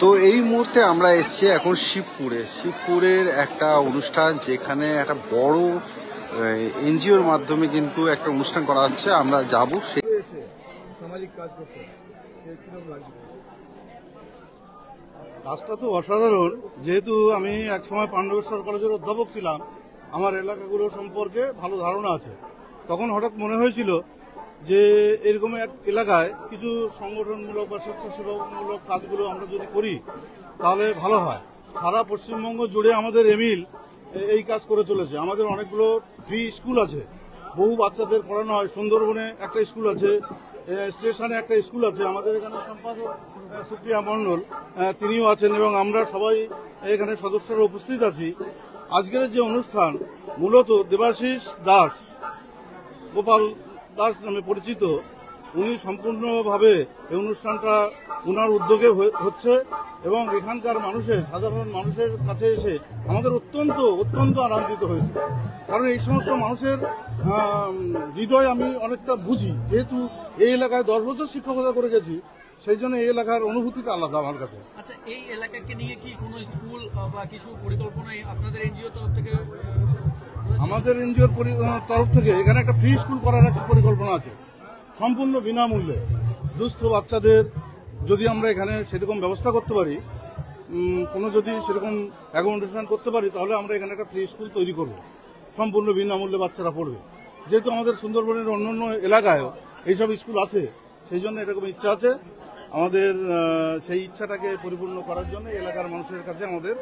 তো এই মুহূর্তে আমরা এসেছি এখন শিবপুরের একটা অনুষ্ঠান, যেখানে একটা বড় এনজিওর মাধ্যমে কিন্তু একটা অনুষ্ঠান করা হচ্ছে। আমরা যাব সামাজিক কাজ করতে। কাজটা তো অসাধারণ। যেহেতু আমি একসময় পাণ্ডবেশ্বর কলেজের অধ্যাপক ছিলাম, আমার এলাকাগুলো সম্পর্কে ভালো ধারণা আছে। তখন হঠাৎ মনে হয়েছিল যে এরকম এক এলাকায় কিছু সংগঠনমূলক বা স্বেচ্ছাসেবামূলক কাজগুলো আমরা যদি করি তাহলে ভালো হয়। সারা পশ্চিমবঙ্গ জুড়ে আমাদের এমিল এই কাজ করে চলেছে। আমাদের অনেকগুলো ফ্রি স্কুল আছে, বহু বাচ্চাদের পড়ানো হয়। সুন্দরবনে একটা স্কুল আছে, স্টেশনে একটা স্কুল আছে। আমাদের এখানে সম্পাদক সুপ্রিয়া মণ্ডল তিনিও আছেন এবং আমরা সবাই এখানে সদস্যরা উপস্থিত আছি। আজকের যে অনুষ্ঠান মূলত দেবাশিস দাস, গোপাল দাস নামে পরিচিত, উনি সম্পূর্ণভাবে এই অনুষ্ঠানটা ওনার উদ্যোগে হচ্ছে এবং এখানকার সাধারণ মানুষের কাছে এসে আমাদের অত্যন্ত আনন্দিত হয়েছে। কারণ এই সমস্ত মানুষের হৃদয় আমি অনেকটা বুঝি, যেহেতু এই এলাকায় 10 বছর শিক্ষকতা করে গেছি, সেই জন্য এই এলাকার অনুভূতিটা আলাদা আমার কাছে। আচ্ছা, এই এলাকাকে নিয়ে কি কোনো স্কুল বা কিছু পরিকল্পনা আপনাদের এনজিও তরফ থেকে? আমাদের এনজিওর তরফ থেকে এখানে একটা ফ্রি স্কুল করার একটা পরিকল্পনা আছে, সম্পূর্ণ বিনামূল্যে। দুস্থ বাচ্চাদের যদি আমরা এখানে সেরকম ব্যবস্থা করতে পারি, কোনো যদি সেরকম অ্যাকোমোডেশন করতে পারি, তাহলে আমরা এখানে একটা ফ্রি স্কুল তৈরি করব, সম্পূর্ণ বিনামূল্যে বাচ্চারা পড়বে। যেহেতু আমাদের সুন্দরবনের অন্যান্য এলাকায়ও এইসব স্কুল আছে, সেই জন্য এরকম ইচ্ছা আছে আমাদের। সেই ইচ্ছাটাকে পরিপূর্ণ করার জন্য এলাকার মানুষের কাছে আমাদের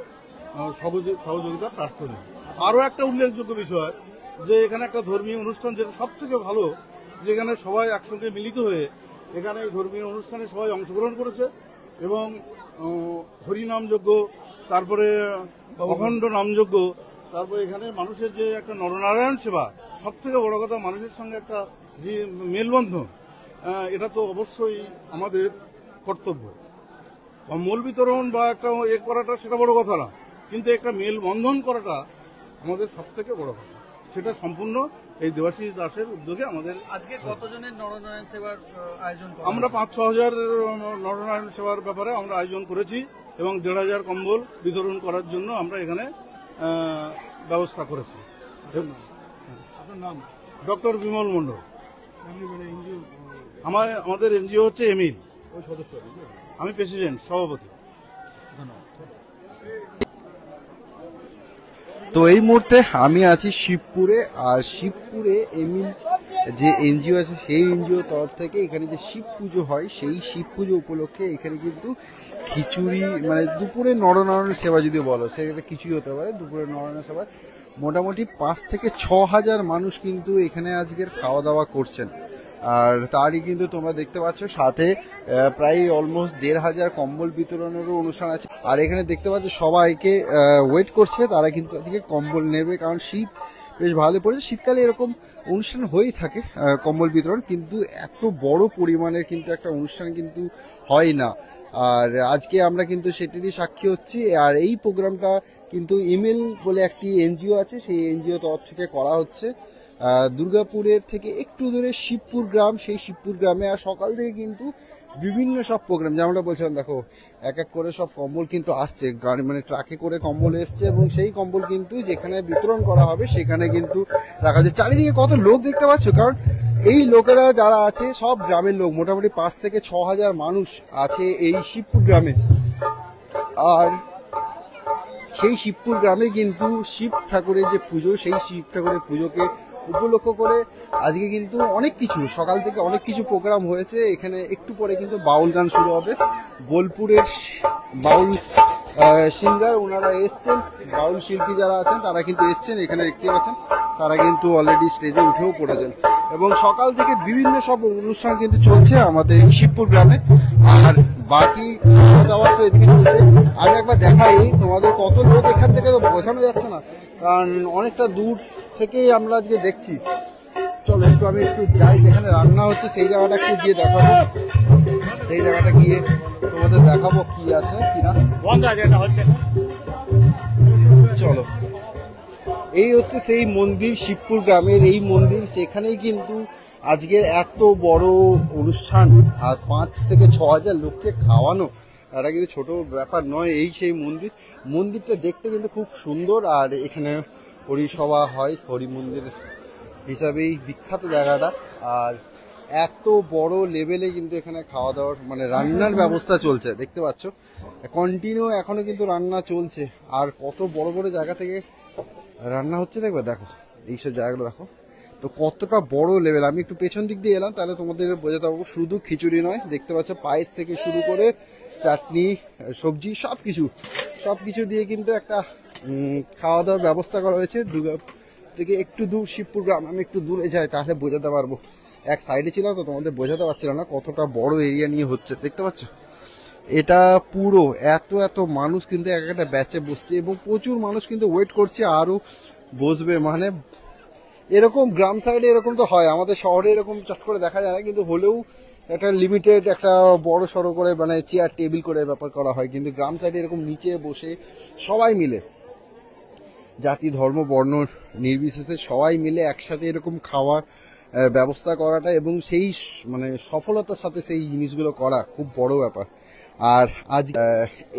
সহযোগিতা প্রার্থনা। আরও একটা উল্লেখযোগ্য বিষয় যে এখানে একটা ধর্মীয় অনুষ্ঠান, যেটা সব থেকে ভালো, যেখানে সবাই একসঙ্গে মিলিত হয়ে এখানে ধর্মীয় অনুষ্ঠানে সবাই অংশগ্রহণ করেছে এবং হরিনামযজ্ঞ, তারপরে অখণ্ড নামযজ্ঞ, তারপরে এখানে মানুষের যে একটা নরনারায়ণ সেবা, সব থেকে বড় কথা মানুষের সঙ্গে একটা মেলবন্ধন, এটা তো অবশ্যই আমাদের কর্তব্য। কম্বল বিতরণ বা একটা করাটা সেটা বড় কথা না, কিন্তু একটা মেলবন্ধন করাটা আমাদের সব থেকে বড় কথা। সেটা সম্পূর্ণ এই দেবাশিস দাসের উদ্যোগে আমাদের। আজকে কতজনের নরনারায়ণ সেবার আয়োজন? আমরা 5-6 হাজার নরনারায়ণ সেবার ব্যাপারে আমরা আয়োজন করেছি এবং 1,500 কম্বল বিতরণ করার জন্য আমরা এখানে ব্যবস্থা করেছি। আপনার নাম? ডক্টর বিমল মণ্ডল। আমাদের এনজিও হচ্ছে এমিল। ওই সদস্য, আমি প্রেসিডেন্ট, সভাপতি। ধন্যবাদ। তো এই মুহূর্তে আমি আছি শিবপুরে, আর শিবপুরে এমিল যে এনজিও আছে সেই এনজিও তরফ থেকে এখানে যে শিব পুজো হয়, সেই শিব পুজো উপলক্ষে এখানে কিন্তু খিচুড়ি, মানে দুপুরে নরনারায়ণ সেবা যদি বলো, সেক্ষেত্রে খিচুড়ি হতে পারে। দুপুরে নরনারায়ণ সেবা মোটামুটি 5 থেকে 6 হাজার মানুষ কিন্তু এখানে আজকের খাওয়া দাওয়া করছেন। আর তারই কিন্তু তোমরা দেখতে পাচ্ছ সাথে প্রায় অলমোস্ট 1,500 কম্বল বিতরণেরও অনুষ্ঠান আছে। আর এখানে দেখতে পাচ্ছ সবাইকে ওয়েট করছে, তারা কিন্তু আজকে কম্বল নেবে, কারণ শীত বেশ ভালো পড়েছে। শীতকালে এরকম অনুষ্ঠান হয়েই থাকে কম্বল বিতরণ, কিন্তু এত বড় পরিমাণের কিন্তু একটা অনুষ্ঠান কিন্তু হয় না। আর আজকে আমরা কিন্তু সেটারই সাক্ষী হচ্ছি। আর এই প্রোগ্রামটা কিন্তু ইমেল বলে একটি এনজিও আছে, সেই এনজিও তরফ থেকে করা হচ্ছে। দুর্গাপুরের থেকে একটু দূরে শিবপুর গ্রাম, সেই শিবপুর গ্রামে। আর সকাল থেকে কিন্তু বিভিন্ন সব প্রোগ্রাম, যেমনটা বলছিলাম, দেখো এক এক করে সব কম্বল কিন্তু আসছে, গাড়ি মানে ট্রাকে করে কম্বল এসছে এবং সেই কম্বল কিন্তু যেখানে বিতরণ করা হবে সেখানে কিন্তু রাখা আছে। চারিদিকে কত লোক দেখতে পাচ্ছ, কারণ এই লোকেরা যারা আছে সব গ্রামের লোক, মোটামুটি 5 থেকে 6 হাজার মানুষ আছে এই শিবপুর গ্রামে। আর সেই শিবপুর গ্রামে কিন্তু শিব ঠাকুরের যে পুজো, সেই শিব ঠাকুরের পুজোকে উপলক্ষ করে আজকে কিন্তু অনেক কিছু, সকাল থেকে অনেক কিছু প্রোগ্রাম হয়েছে। এখানে একটু পরে কিন্তু বাউল গান শুরু হবে। বোলপুরের বাউল সিঙ্গার ওনারা এসছেন, বাউল শিল্পী যারা আছেন তারা কিন্তু এসছেন, এখানে দেখতে পাচ্ছেন তারা কিন্তু অলরেডি স্টেজে উঠেও পড়েছেন। এবং সকাল থেকে বিভিন্ন সব অনুষ্ঠান কিন্তু চলছে আমাদের শিবপুর গ্রামে। আর বাকি খাওয়া দাওয়া তো এদিকে চলছে। আমি একবার দেখাই তোমাদের, কত লোক এখান থেকে তো বোঝানো যাচ্ছে না, কারণ অনেকটা দূর থেকেই আমরা আজকে দেখছি। চলো আমি একটু যাই, যেখানে রান্না হচ্ছে সেই জায়গাটা একটু গিয়ে দেখাবো, সেই জায়গাটা গিয়ে তোমাদের দেখাবো কি আছে কিনা। চলো, এই হচ্ছে সেই মন্দির, শিবপুর গ্রামের এই মন্দির। সেখানেই কিন্তু আজকের এত বড় অনুষ্ঠান আর 5 থেকে 6,000 লোককে খাওয়ানো এটা কিন্তু ছোট ব্যাপার নয়। এই সেই মন্দিরটা দেখতে কিন্তু খুব সুন্দর, আর এখানে হরিসভা হয়, হরি মন্দির হিসাবেই বিখ্যাত জায়গাটা। আর এত বড় লেভেলে কিন্তু এখানে খাওয়া দাওয়ার মানে রান্নার ব্যবস্থা চলছে, দেখতে পাচ্ছ কন্টিনিউ এখনো কিন্তু রান্না চলছে। আর কত বড় বড় জায়গা থেকে রান্না হচ্ছে দেখবে, দেখো এইসব জায়গাগুলো দেখো তো কতটা বড় লেভেল। আমি একটু পেছন দিক দিয়ে এলাম তাহলে তোমাদের বোঝাতে পারবো। শুধু খিচুড়ি নয়, দেখতে পাচ্ছ পায়েস থেকে শুরু করে চাটনি, সবজি, সবকিছু দিয়ে কিন্তু একটা খাওয়া দাওয়ার ব্যবস্থা করা হয়েছে। দুর্গাপুর থেকে একটু দূর শিবপুর গ্রাম, আমি একটু দূরে যাই তাহলে বোঝাতে পারবো। এক সাইডে ছিলাম তো তোমাদের বোঝাতে পারছিলাম না কতটা বড় এরিয়া নিয়ে হচ্ছে, দেখতে পাচ্ছ এটা পুরো এত মানুষ কিন্তু এক একটা ব্যাচে বসছে এবং প্রচুর মানুষ কিন্তু ওয়েট করছে আরো বসবে। মানে এরকম গ্রাম সাইডে এরকম তো হয়, আমাদের শহরে এরকম চট করে দেখা যায় না, কিন্তু হলেও একটা লিমিটেড একটা বড় সড়ো করে মানে চেয়ার টেবিল করে ব্যাপার করা হয়। কিন্তু গ্রাম সাইডে এরকম নিচে বসে সবাই মিলে, জাতি ধর্ম বর্ণ নির্বিশেষে সবাই মিলে একসাথে এরকম খাওয়ার ব্যবস্থা করাটা এবং সেই মানে সফলতার সাথে সেই জিনিসগুলো করা খুব বড় ব্যাপার। আর আজ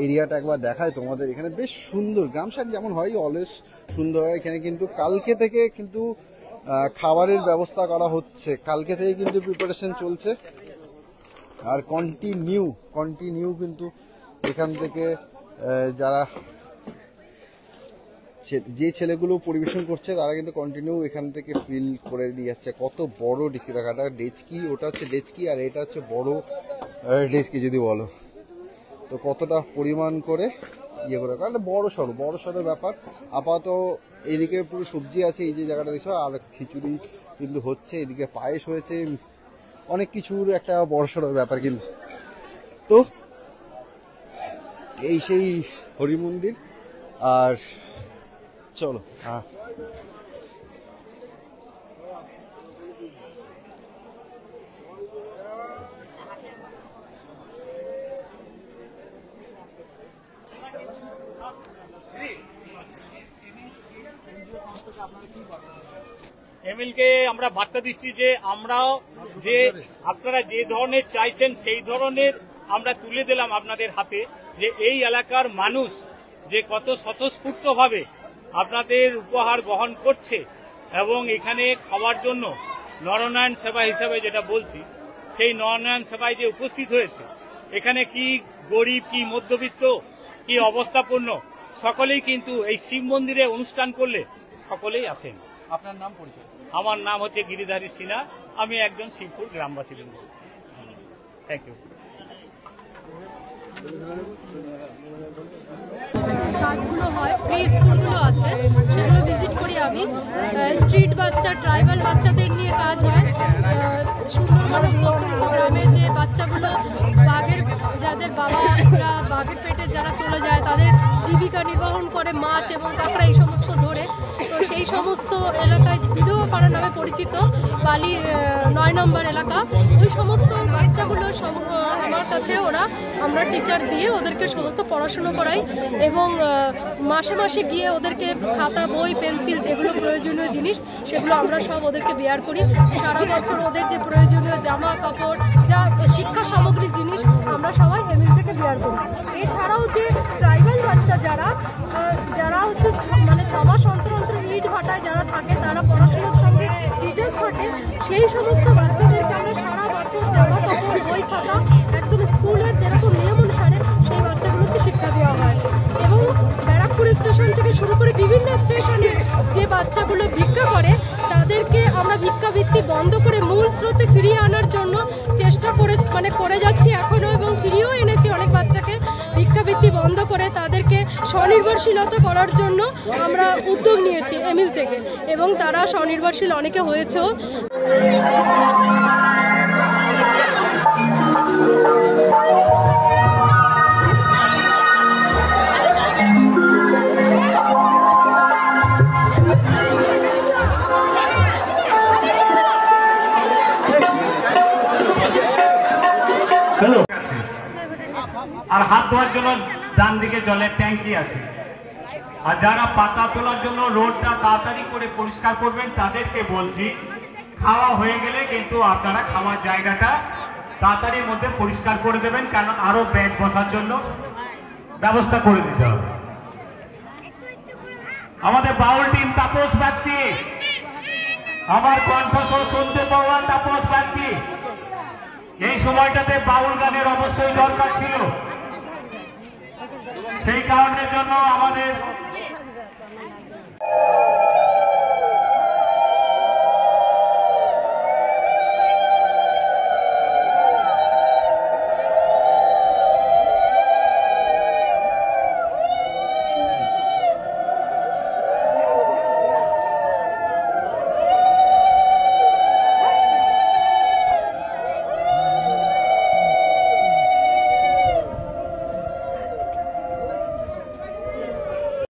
এরিয়াটা একবার দেখায় তোমাদের, এখানে বেশ সুন্দর, গ্রাম সাইড যেমন হয় অলওয়েজ সুন্দর হয়। এখানে কিন্তু কালকে থেকে কিন্তু খাবারের ব্যবস্থা করা হচ্ছে, কালকে থেকে কিন্তু প্রিপারেশন চলছে আর কন্টিনিউ কিন্তু এখান থেকে যারা যে ছেলেগুলো পরিবেশন করছে তারা কিন্তু কন্টিনিউ এখান থেকে ফিল করে দিয়ে যাচ্ছে। কত বড় ডেচকি দেখাটা, ডেচকি ওটা হচ্ছে ডেচকি আর এটা হচ্ছে বড় ডেচকি যদি বলো তো কতটা পরিমাণ করে ইয়ে করে, কারণ বড় সড়ো ব্যাপার। আপাতত এদিকে পুরো সবজি আছে, এই যে জায়গাটা দেখছো, আর খিচুড়ি কিন্তু হচ্ছে, এদিকে পায়েস হয়েছে, অনেক কিছুর একটা বড় সড়ো ব্যাপার কিন্তু। তো এই সেই হরি মন্দির। আর চলো এমএলকে আমরা বার্তা দিচ্ছি যে আমরাও যে আপনারা যে ধরনের চাইছেন সেই ধরনের আমরা তুলে দিলাম আপনাদের হাতে, যে এই এলাকার মানুষ যে কত স্বতঃস্ফূর্তভাবে আপনাদের উপহার গ্রহণ করছে এবং এখানে খাওয়ার জন্য নরনারায়ণ সেবা হিসাবে যেটা বলছি সেই নরনারায়ণ সেবায় যে উপস্থিত হয়েছে, এখানে কি গরিব কি মধ্যবিত্ত কি অবস্থাপূর্ণ সকলেই কিন্তু এই শিব মন্দিরে অনুষ্ঠান করলে সকলেই আসেন। আপনার নাম পরিচয়? আমার নাম হচ্ছে গিরিধারী সিনহা, আমি একজন শিবপুর গ্রামবাসী। Thank you. কাজগুলো হয়, প্রি স্কুলগুলো আছে সেগুলো ভিজিট করি আমি। স্ট্রিট বাচ্চা, ট্রাইবাল বাচ্চাদের নিয়ে কাজ হয়। সুন্দরবনের প্রত্যন্ত গ্রামে যে বাচ্চাগুলো যাদের বাবারা বাঘের পেটে যারা চলে যায় তাদের জীবিকা নির্বাহন করে মাছ এবং কাঁকড়া এই সমস্ত ধরে, তো সেই সমস্ত এলাকায় বিধবা পাড়া নামে পরিচিত বালি 9 নম্বর এলাকা, ওই সমস্ত বাচ্চাগুলো আমার কাছে আমরা টিচার দিয়ে ওদেরকে সমস্ত পড়াশুনো করাই এবং মাসে মাসে গিয়ে ওদেরকে খাতা বই পেন্সিল যেগুলো প্রয়োজনীয় জিনিস সেগুলো আমরা সব ওদেরকে বেয়ার করি। সারা বছর ওদের যে প্রয়োজনীয় জামা কাপড় যা শিক্ষা সামগ্রী জিনিস আমরা সবাই এমএল থেকে বেয়ার করি। এছাড়াও যে ট্রাইবাল বাচ্চা যারা হচ্ছে মানে 6 মাস অন্তর অন্তর ইট ভাটায় যারা থাকে, তারা পড়াশোনার সঙ্গে ডিটেলস থাকে, সেই সমস্ত বাচ্চাদেরকে আমরা সারা বছর জামা কাপড় বই খাতা একদম স্কুলের যেরকম নিয়ম অনুসারে সেই বাচ্চাগুলোকে শিক্ষা দেওয়া হয়। এবং ব্যারাকপুর স্টেশন থেকে শুরু করে বিভিন্ন স্টেশনে যে বাচ্চাগুলো ভিক্ষা করে তাদেরকে আমরা ভিক্ষাবৃত্তি বন্ধ করে মূল স্রোতে ফিরিয়ে আনার জন্য চেষ্টা করে যাচ্ছি এখনও, এবং ফিরিয়েও এনেছি অনেক বাচ্চাকে। ভিক্ষাবৃত্তি বন্ধ করে তাদেরকে স্বনির্ভরশীলতা করার জন্য আমরা উদ্যোগ নিয়েছি এমএল থেকে, এবং তারা স্বনির্ভরশীল অনেকে হয়েছেও। আর হাত ধোয়ার জন্য ডান দিকে জলের ট্যাঙ্কি আছে। আর যারা পাতা তোলার জন্য রোডটা তাড়াতাড়ি করে পরিষ্কার করবেন তাদেরকে বলছি খাওয়া হয়ে গেলে কিন্তু আপনারা খাওয়ার জায়গাটা তাড়াতাড়ির মধ্যে পরিষ্কার করে দেবেন, কারণ আরো ব্যাগ বসার জন্য ব্যবস্থা করে দিতে হবে। আমাদের বাউল টিম তাপস বাগদি, আমার কণ্ঠস্বর শুনতে পাওয়া তাপস বাগদি, এই সময়টাতে বাউল গানের অবশ্যই দরকার ছিল। সেই কারণের জন্য আমাদের